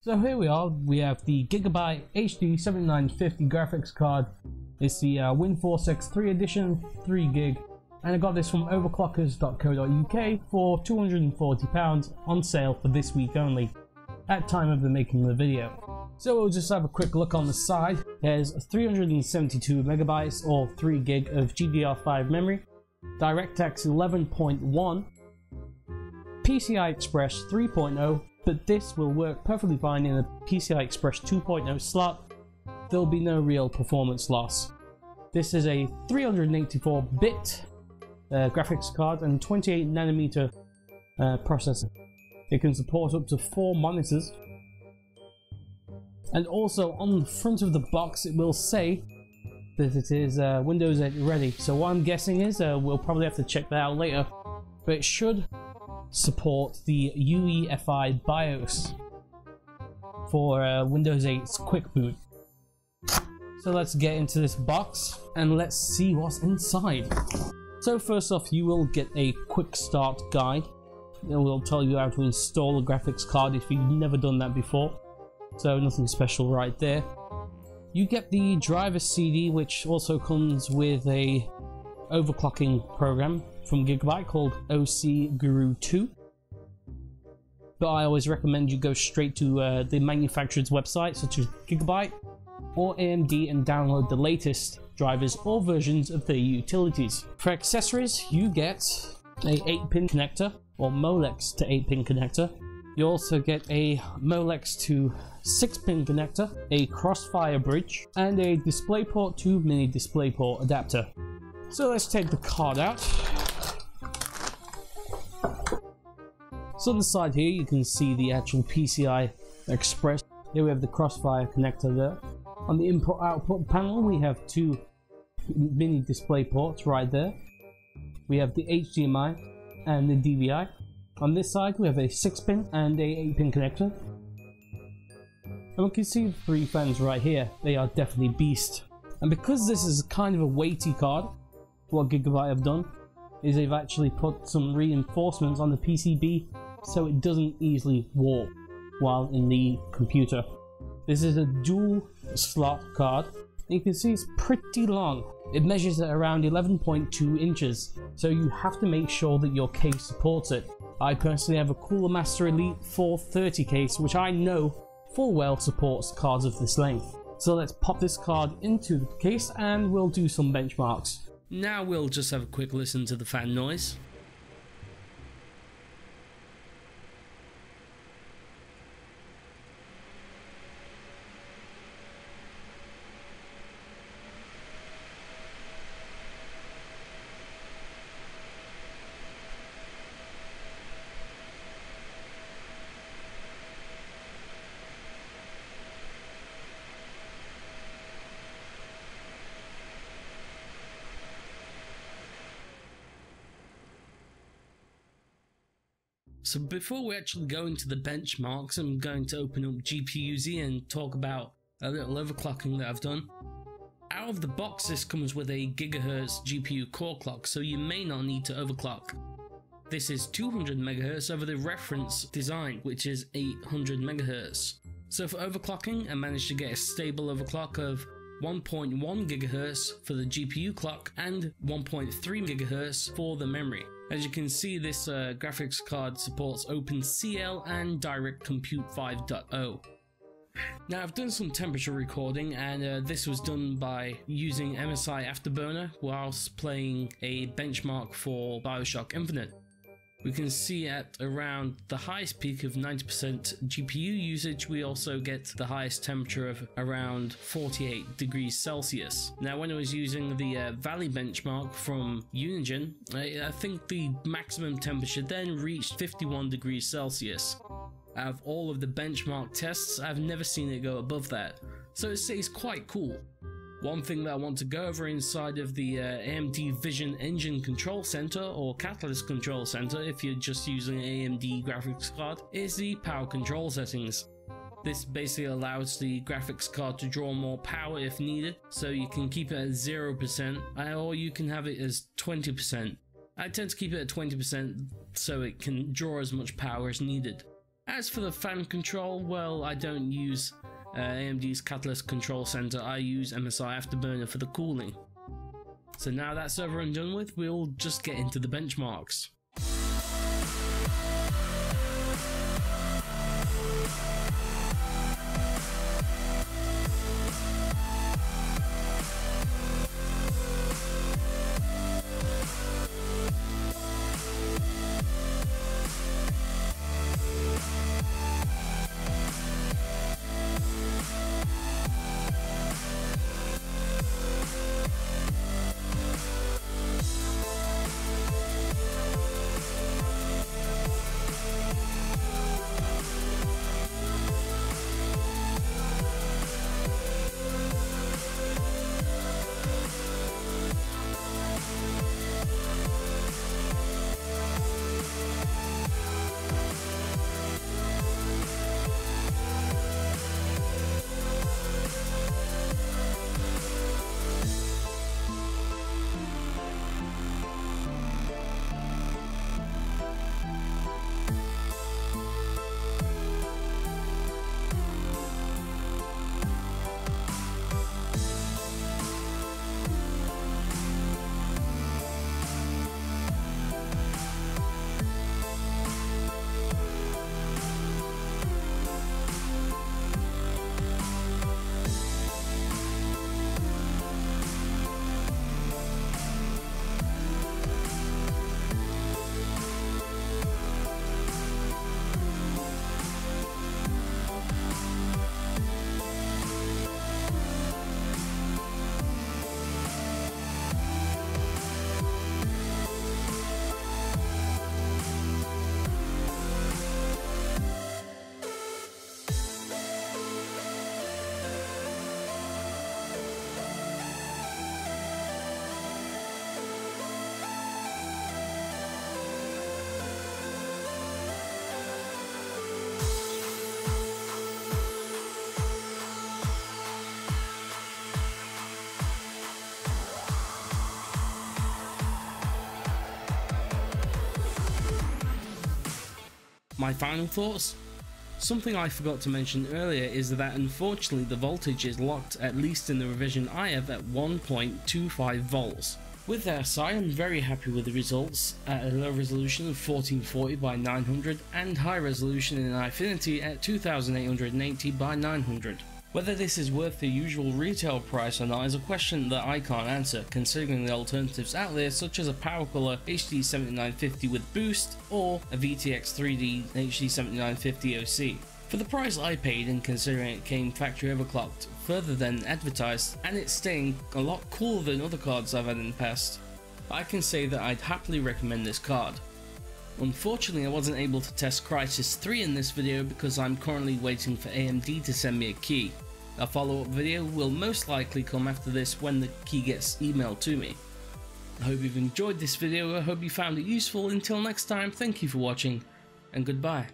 So here we are, we have the Gigabyte HD7950 graphics card. It's the Win463 edition, 3 gig, and I got this from overclockers.co.uk for £240 on sale for this week only, at time of the making of the video. So we'll just have a quick look on the side. There's 372 megabytes or 3 gig of GV-R5 memory, DirectX 11.1, PCI Express 3.0, but this will work perfectly fine in a PCI Express 2.0 slot. There'll be no real performance loss. This is a 384-bit graphics card and 28nm processor. It can support up to 4 monitors. And also on the front of the box it will say that it is Windows 8 ready. So what I'm guessing is, we'll probably have to check that out later, but it should support the UEFI BIOS for Windows 8's quick boot. So let's get into this box and let's see what's inside. So first off, you will get a quick start guide. It will tell you how to install a graphics card if you've never done that before. So nothing special right there. You get the driver CD, which also comes with a overclocking program from Gigabyte called OC Guru 2. But I always recommend you go straight to the manufacturer's website, such as Gigabyte or AMD, and download the latest drivers or versions of their utilities. For accessories, you get a 8-pin connector or Molex to 8-pin connector. You also get a Molex to 6-pin connector, a Crossfire bridge, and a DisplayPort to mini DisplayPort adapter. So let's take the card out. So on the side here you can see the actual PCI Express. Here we have the Crossfire connector there. On the input-output panel we have 2 mini display ports right there. We have the HDMI and the DVI. On this side we have a 6-pin and a 8-pin connector. And we can see the 3 fans right here. They are definitely beast. And because this is kind of a weighty card, what Gigabyte have done is they've actually put some reinforcements on the PCB so it doesn't easily warp while in the computer. This is a dual slot card. You can see it's pretty long. It measures at around 11.2 inches, so you have to make sure that your case supports it. I personally have a Cooler Master Elite 430 case, which I know full well supports cards of this length. So let's pop this card into the case and we'll do some benchmarks. Now we'll just have a quick listen to the fan noise. So before we actually go into the benchmarks, I'm going to open up GPU-Z and talk about a little overclocking that I've done. Out of the box, this comes with a GHz GPU core clock, so you may not need to overclock. This is 200 MHz over the reference design, which is 800 MHz. So for overclocking, I managed to get a stable overclock of 1.1 GHz for the GPU clock and 1.3 GHz for the memory. As you can see, this graphics card supports OpenCL and Direct Compute 5.0. Now I've done some temperature recording, and this was done by using MSI Afterburner whilst playing a benchmark for BioShock Infinite. We can see at around the highest peak of 90% GPU usage, we also get the highest temperature of around 48 degrees Celsius. Now when I was using the Valley benchmark from Unigine, I think the maximum temperature then reached 51 degrees Celsius. Out of all of the benchmark tests, I've never seen it go above that, so it stays quite cool. One thing that I want to go over inside of the AMD Vision Engine Control Center, or Catalyst Control Center if you're just using an AMD graphics card, is the power control settings. This basically allows the graphics card to draw more power if needed, so you can keep it at 0% or you can have it as 20%. I tend to keep it at 20% so it can draw as much power as needed. As for the fan control, well, I don't use AMD's Catalyst Control Center, I use MSI Afterburner for the cooling. So now that's over and done with, we'll just get into the benchmarks. My final thoughts? Something I forgot to mention earlier is that unfortunately the voltage is locked, at least in the revision I have, at 1.25 volts. With that aside, I'm very happy with the results at a low resolution of 1440 by 900 and high resolution in Infinity at 2880 by 900. Whether this is worth the usual retail price or not is a question that I can't answer, considering the alternatives out there such as a power cooler HD7950 with boost or a VTX 3D HD7950 OC. For the price I paid, and considering it came factory overclocked further than advertised, and it's staying a lot cooler than other cards I've had in the past, I can say that I'd happily recommend this card. Unfortunately, I wasn't able to test Crysis 3 in this video because I'm currently waiting for AMD to send me a key. A follow-up video will most likely come after this when the key gets emailed to me. I hope you've enjoyed this video, I hope you found it useful. Until next time, thank you for watching, and goodbye.